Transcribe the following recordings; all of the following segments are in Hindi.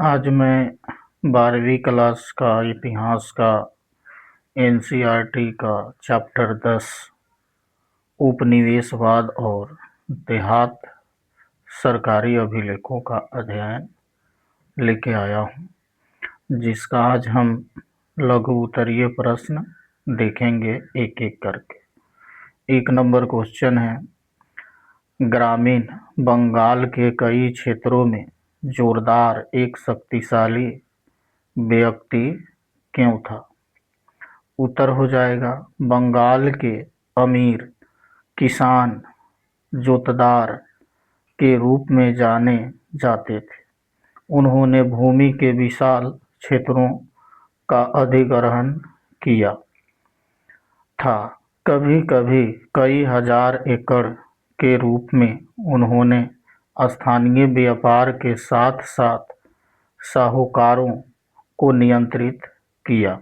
आज मैं 12वीं क्लास का इतिहास का एनसीईआरटी का चैप्टर 10 उपनिवेशवाद और देहात सरकारी अभिलेखों का अध्ययन लेके आया हूँ, जिसका आज हम लघु उत्तरीय प्रश्न देखेंगे एक एक करके। 1 नंबर क्वेश्चन है, ग्रामीण बंगाल के कई क्षेत्रों में जोरदार एक शक्तिशाली व्यक्ति क्यों था? उत्तर हो जाएगा, बंगाल के अमीर किसान जोतदार के रूप में जाने जाते थे। उन्होंने भूमि के विशाल क्षेत्रों का अधिग्रहण किया था, कभी-कभी कई हजार एकड़ के रूप में। उन्होंने स्थानीय व्यापार के साथ-साथ साहूकारों को नियंत्रित किया।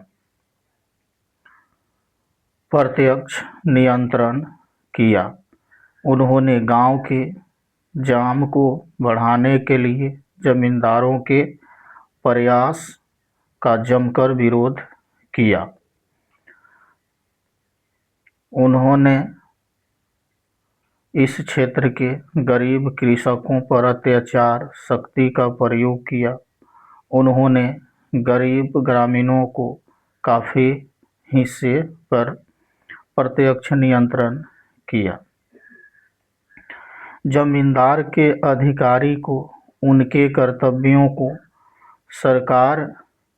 प्रत्यक्ष नियंत्रण किया। उन्होंने गांव के जाम को बढ़ाने के लिए जमींदारों के प्रयास का जमकर विरोध किया। उन्होंने इस क्षेत्र के गरीब कृषकों पर अत्याचार शक्ति का प्रयोग किया। उन्होंने गरीब ग्रामीणों को काफी हिस्से पर प्रत्यक्ष नियंत्रण किया। जमींदार के अधिकारी को उनके कर्तव्यों को सरकार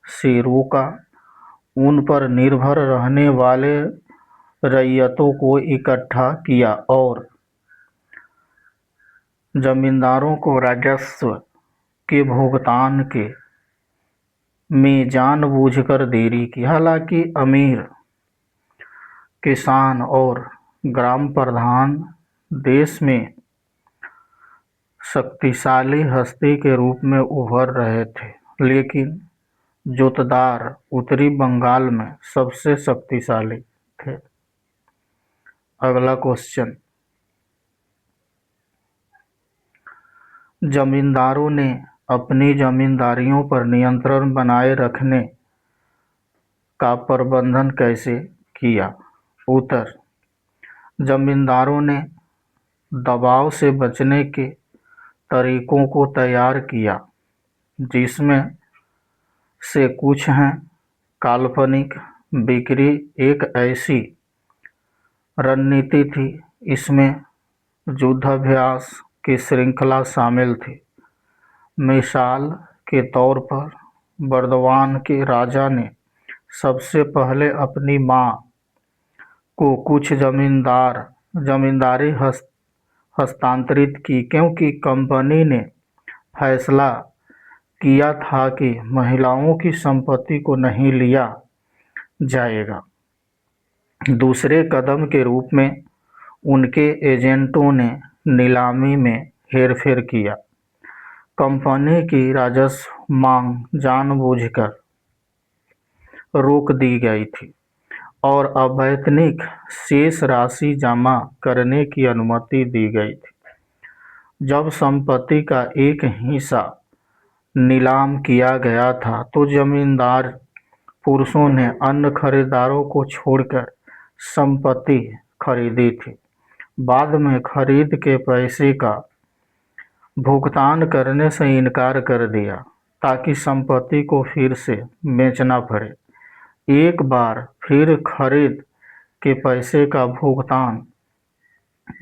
से रोका। उन पर निर्भर रहने वाले रैयतों को इकट्ठा किया और जमींदारों को राजस्व के भुगतान के में जानबूझकर देरी की। हालांकि अमीर किसान और ग्राम प्रधान देश में शक्तिशाली हस्ती के रूप में उभर रहे थे, लेकिन जोतदार उत्तरी बंगाल में सबसे शक्तिशाली थे। अगला क्वेश्चन, जमींदारों ने अपनी जमींदारियों पर नियंत्रण बनाए रखने का प्रबंधन कैसे किया? उत्तर, जमींदारों ने दबाव से बचने के तरीकों को तैयार किया, जिसमें से कुछ हैं काल्पनिक बिक्री एक ऐसी रणनीति थी। इसमें युद्धाभ्यास की श्रृंखला शामिल थी। मिसाल के तौर पर बर्दवान के राजा ने सबसे पहले अपनी मां को कुछ जमींदारी हस्तांतरित की, क्योंकि कंपनी ने फैसला किया था कि महिलाओं की संपत्ति को नहीं लिया जाएगा। दूसरे कदम के रूप में उनके एजेंटों ने नीलामी में हेरफेर किया। कंपनी की राजस्व मांग जानबूझकर रोक दी गई थी और अवैतनिक शेष राशि जमा करने की अनुमति दी गई थी। जब संपत्ति का एक हिस्सा नीलाम किया गया था, तो जमींदार पुरुषों ने अन्य खरीदारों को छोड़कर संपत्ति खरीदी थी। बाद में खरीद के पैसे का भुगतान करने से इनकार कर दिया, ताकि संपत्ति को फिर से बेचना पड़े। एक बार फिर खरीद के पैसे का भुगतान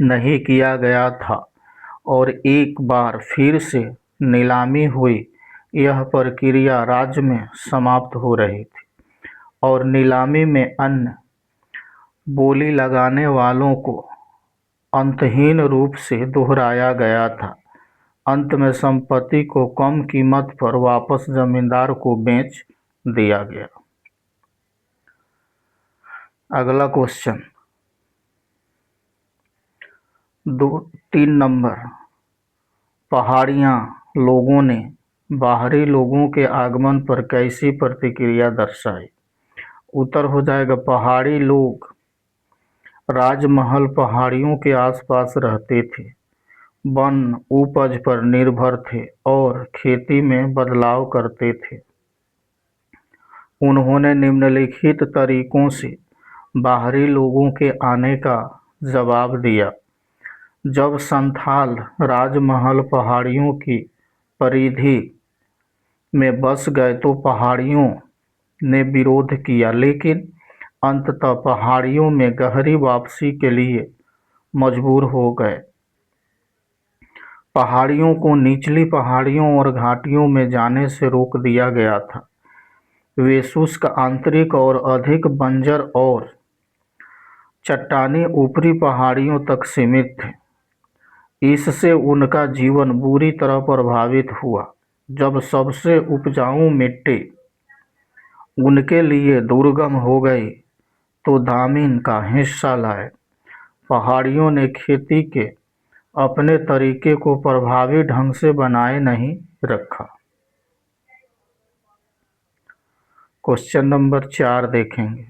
नहीं किया गया था और एक बार फिर से नीलामी हुई। यह प्रक्रिया राज्य में समाप्त हो रही थी और नीलामी में अन्य बोली लगाने वालों को अंतहीन रूप से दोहराया गया था। अंत में संपत्ति को कम कीमत पर वापस जमींदार को बेच दिया गया। अगला क्वेश्चन 3 नंबर, पहाड़ियाँ लोगों ने बाहरी लोगों के आगमन पर कैसी प्रतिक्रिया दर्शाई? उत्तर हो जाएगा, पहाड़ी लोग राजमहल पहाड़ियों के आसपास रहते थे। वन उपज पर निर्भर थे और खेती में बदलाव करते थे। उन्होंने निम्नलिखित तरीकों से बाहरी लोगों के आने का जवाब दिया। जब संथाल राजमहल पहाड़ियों की परिधि में बस गए तो पहाड़ियों ने विरोध किया, लेकिन अंततः पहाड़ियों में गहरी वापसी के लिए मजबूर हो गए। पहाड़ियों को निचली पहाड़ियों और घाटियों में जाने से रोक दिया गया था। वे शुष्क आंतरिक और अधिक बंजर और चट्टानी ऊपरी पहाड़ियों तक सीमित थे। इससे उनका जीवन बुरी तरह प्रभावित हुआ। जब सबसे उपजाऊ मिट्टी उनके लिए दुर्गम हो गई तो दामिन का हिस्सा लाए। पहाड़ियों ने खेती के अपने तरीके को प्रभावी ढंग से बनाए नहीं रखा। क्वेश्चन नंबर 4 देखेंगे।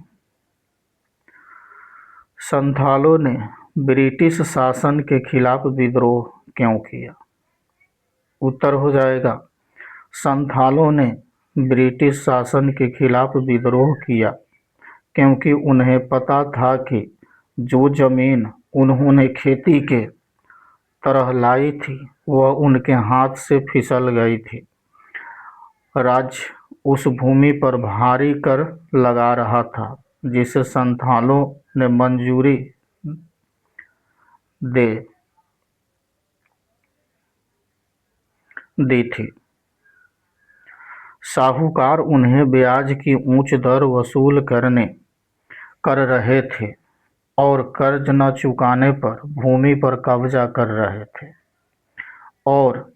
संथालों ने ब्रिटिश शासन के खिलाफ विद्रोह क्यों किया? उत्तर हो जाएगा, संथालों ने ब्रिटिश शासन के खिलाफ विद्रोह किया क्योंकि उन्हें पता था कि जो जमीन उन्होंने खेती के तरह लाई थी वह उनके हाथ से फिसल गई थी। राज्य उस भूमि पर भारी कर लगा रहा था जिसे संथालों ने मंजूरी दी थी। साहूकार उन्हें ब्याज की ऊंच दर वसूल कर रहे थे और कर्ज न चुकाने पर भूमि पर कब्जा कर रहे थे, और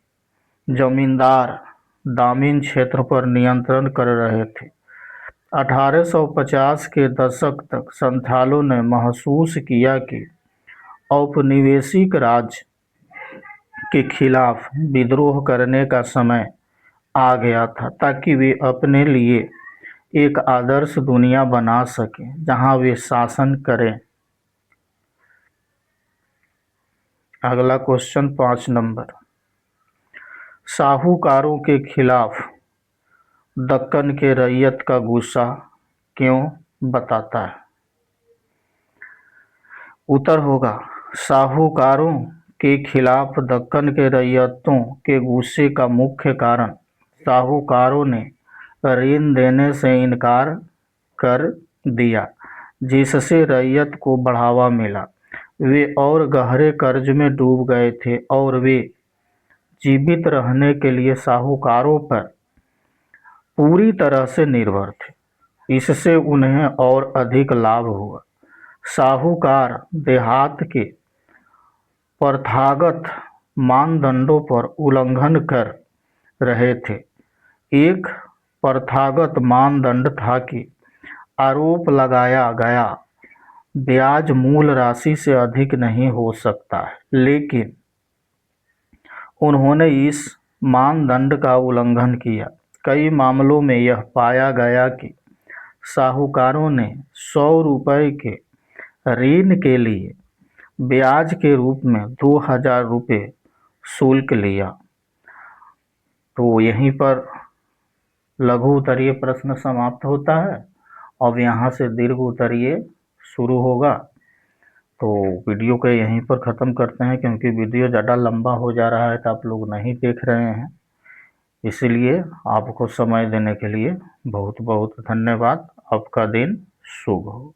जमींदार दामिन क्षेत्र पर नियंत्रण कर रहे थे। 1850 के दशक तक संथालों ने महसूस किया कि औपनिवेशिक राज के खिलाफ विद्रोह करने का समय आ गया था ताकि वे अपने लिए एक आदर्श दुनिया बना सकें जहां वे शासन करें। अगला क्वेश्चन 5 नंबर। साहूकारों के खिलाफ दक्कन के रैयत का गुस्सा क्यों बताता है? उत्तर होगा, साहूकारों के खिलाफ दक्कन के रैयतों के गुस्से का मुख्य कारण साहूकारों ने ऋण देने से इनकार कर दिया, जिससे रैयत को बढ़ावा मिला। वे और गहरे कर्ज में डूब गए थे और वे जीवित रहने के लिए साहूकारों पर पूरी तरह से निर्भर थे। इससे उन्हें और अधिक लाभ हुआ। साहूकार देहात के प्रथागत मानदंडों पर उल्लंघन कर रहे थे। एक प्रथागत मानदंड था कि आरोप लगाया गया ब्याज मूल राशि से अधिक नहीं हो सकता है, लेकिन उन्होंने इस मानदंड का उल्लंघन किया। कई मामलों में यह पाया गया कि साहूकारों ने 100 रुपये के ऋण के लिए ब्याज के रूप में 2000 रुपये शुल्क लिया। तो यहीं पर लघु उत्तरीय प्रश्न समाप्त होता है। अब यहाँ से दीर्घ उत्तरीय शुरू होगा। तो वीडियो को यहीं पर ख़त्म करते हैं क्योंकि वीडियो ज़्यादा लंबा हो जा रहा है तो आप लोग नहीं देख रहे हैं। इसीलिए आपको समय देने के लिए बहुत बहुत धन्यवाद। आपका दिन शुभ हो।